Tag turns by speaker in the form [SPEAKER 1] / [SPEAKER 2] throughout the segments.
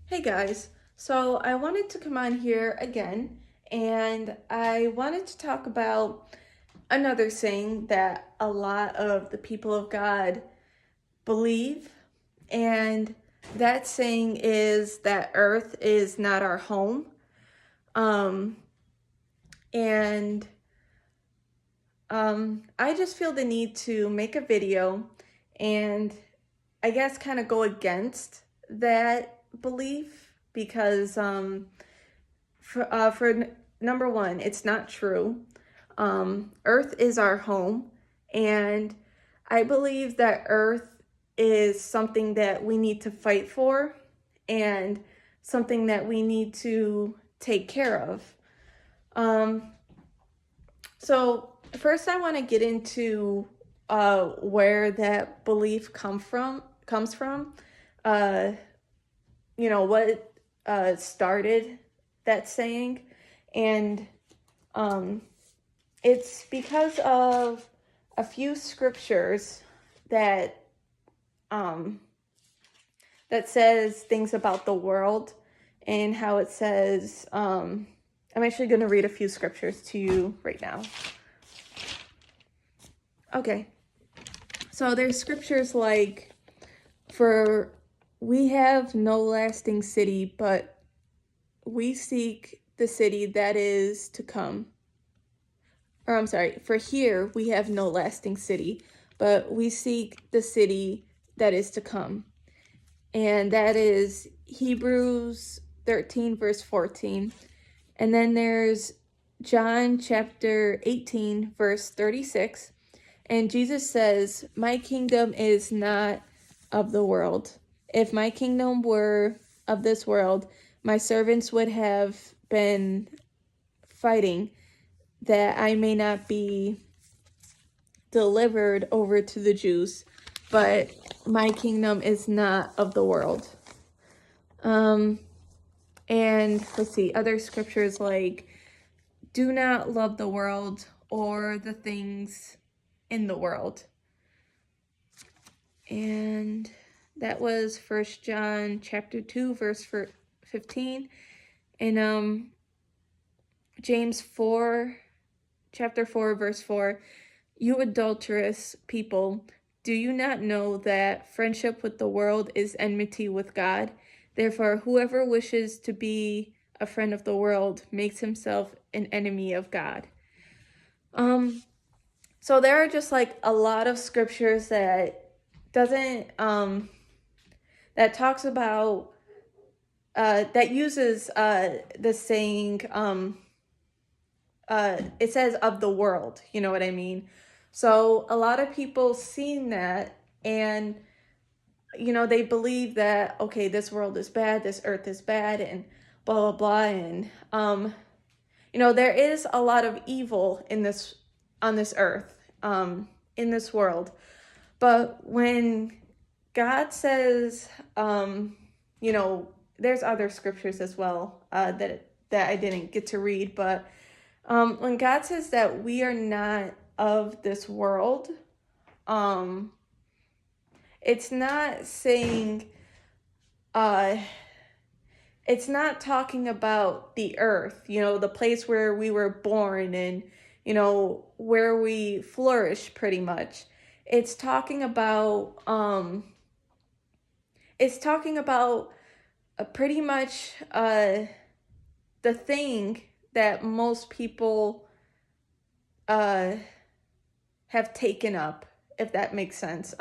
[SPEAKER 1] Hey guys, so I wanted to come on here again and I wanted to talk about another saying that a lot of the people of God believe, and that saying is that earth is not our home. Um, and I just feel the need to make a video and I guess kind of go against that belief because for number one, it's not true. Earth is our home, and I believe that Earth is something that we need to fight for and something that we need to take care of. Um, so first, I want to get into where that belief comes from. Uh, what started that saying, and um, it's because of a few scriptures that um, that says things about the world and how it says. I'm actually going to read a few scriptures to you right now. Okay, so there's scriptures like, "For we have no lasting city, but we seek the city that is to come." Or I'm sorry, "For here we have no lasting city, but we seek the city that is to come." And that is Hebrews 13, verse 14. And then there's John chapter 18, verse 36. And Jesus says, "My kingdom is not of the world. If my kingdom were of this world, my servants would have been fighting that I may not be delivered over to the Jews, but my kingdom is not of the world." And let's see, other scriptures like, "Do not love the world or the things in the world." And that was First John chapter 2, verse 15. And James 4, chapter 4, verse 4. "You adulterous people, do you not know that friendship with the world is enmity with God? Therefore, whoever wishes to be a friend of the world makes himself an enemy of God." So there are just like a lot of scriptures that doesn't that talks about that uses the saying it says "of the world," you know what I mean? So a lot of people seeing that, and they believe that, okay, this world is bad, this earth is bad, and blah blah blah. And there is a lot of evil on this earth, in this world. But when God says, there's other scriptures as well that I didn't get to read, but when God says that we are not of this world, um, it's not saying, uh, it's not talking about the earth, the place where we were born and, where we flourish pretty much. It's talking about, pretty much the thing that most people uh, have taken up, if that makes sense.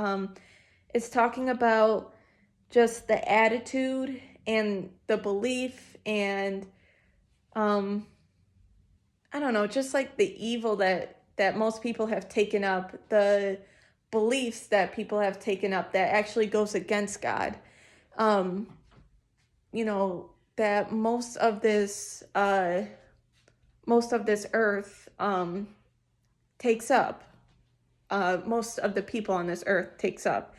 [SPEAKER 1] It's talking about just the attitude and the belief and I don't know, just like the evil that most people have taken up, the beliefs that people have taken up that actually goes against God. Um, that most of this earth takes up. Most of the people on this earth takes up.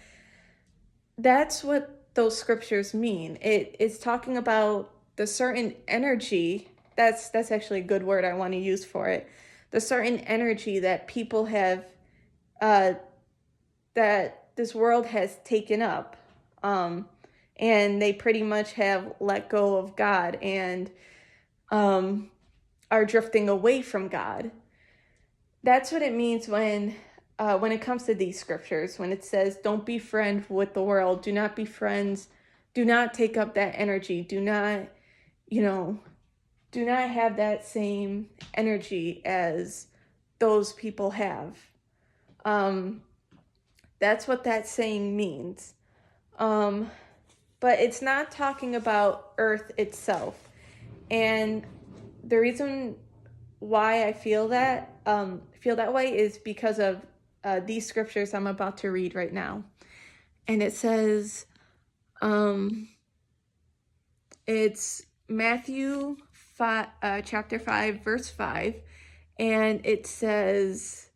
[SPEAKER 1] That's what those scriptures mean. It's talking about the certain energy. That's actually a good word I want to use for it. The certain energy that people have, that this world has taken up, and they pretty much have let go of God and are drifting away from God. That's what it means when it comes to these scriptures, when it says, don't be friends with the world, do not be friends, do not take up that energy, do not, do not have that same energy as those people have. That's what that saying means. But it's not talking about Earth itself. And the reason why I feel that way is because of these scriptures I'm about to read right now. And it says, it's Matthew 5, chapter 5, verse 5. And it says,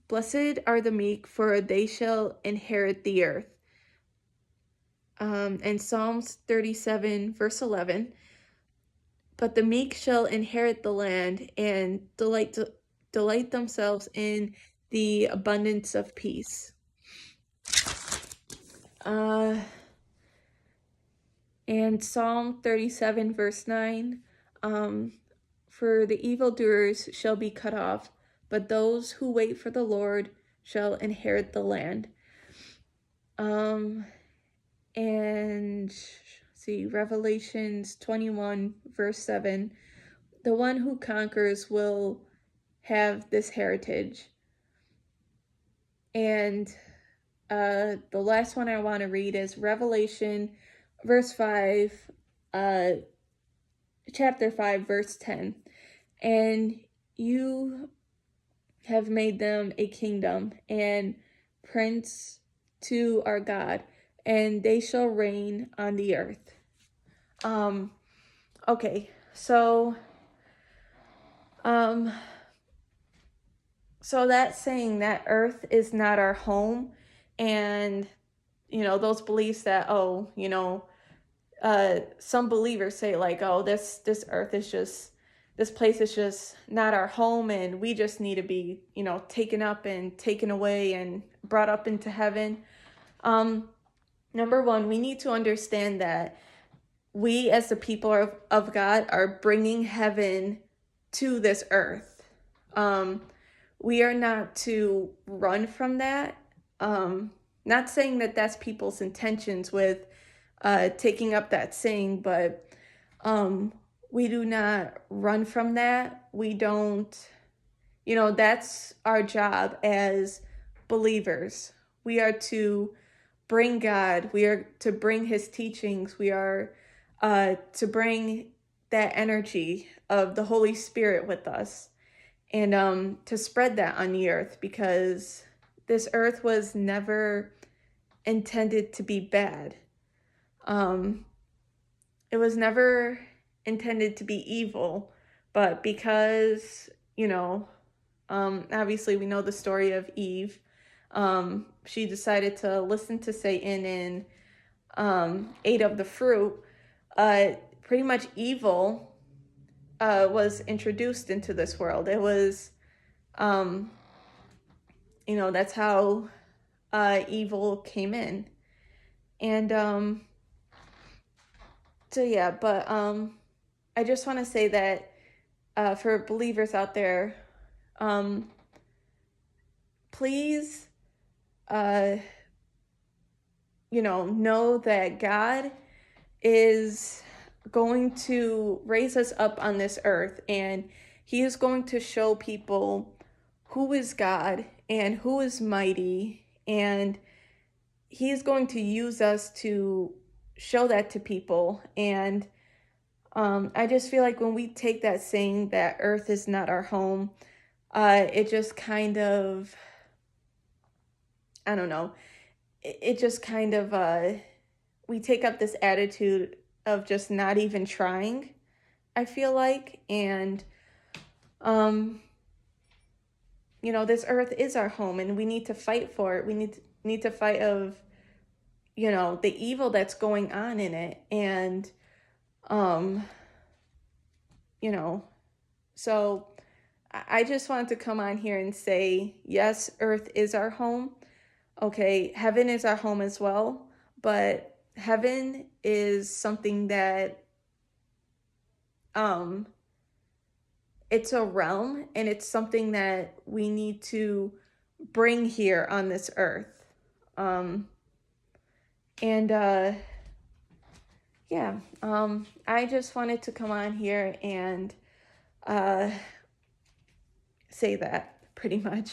[SPEAKER 1] blessed are the meek, for they shall inherit the earth. And Psalms 37, verse 11. But the meek shall inherit the land and delight themselves in the abundance of peace. And Psalm 37, verse 9, for the evildoers shall be cut off, but those who wait for the Lord shall inherit the land. And see, Revelations 21, verse 7, the one who conquers will have this heritage. And the last one I want to read is Revelation verse 5, chapter 5, verse 10. And you have made them a kingdom and prince to our God, and they shall reign on the earth. Okay, so that's saying that earth is not our home, and those beliefs that some believers say like, oh, this earth is just, this place is just not our home, and we just need to be taken up and taken away and brought up into heaven. Number one, we need to understand that we as the people of God are bringing heaven to this earth. We are not to run from that. Not saying that that's people's intentions with taking up that saying, but we do not run from that. We don't, that's our job as believers. We are to bring God. We are to bring his teachings. We are to bring that energy of the Holy Spirit with us, and to spread that on the earth, because this earth was never intended to be bad. It was never intended to be evil, but because, obviously we know the story of Eve. She decided to listen to Satan and ate of the fruit. Pretty much evil was introduced into this world. It was, that's how evil came in. And so yeah, but I just want to say that for believers out there, please know that God is going to raise us up on this earth, and he is going to show people who is God and who is mighty, and he is going to use us to show that to people. And I just feel like when we take that saying that earth is not our home, it just kind of, I don't know, it just kind of, we take up this attitude of just not even trying, I feel like. And this earth is our home, and we need to fight for it. We need to fight of the evil that's going on in it. And so I just wanted to come on here and say, yes, earth is our home. Okay, heaven is our home as well, but heaven is something that um it's a realm, and it's something that we need to bring here on this earth. Um and yeah, I just wanted to come on here and uh say that pretty much.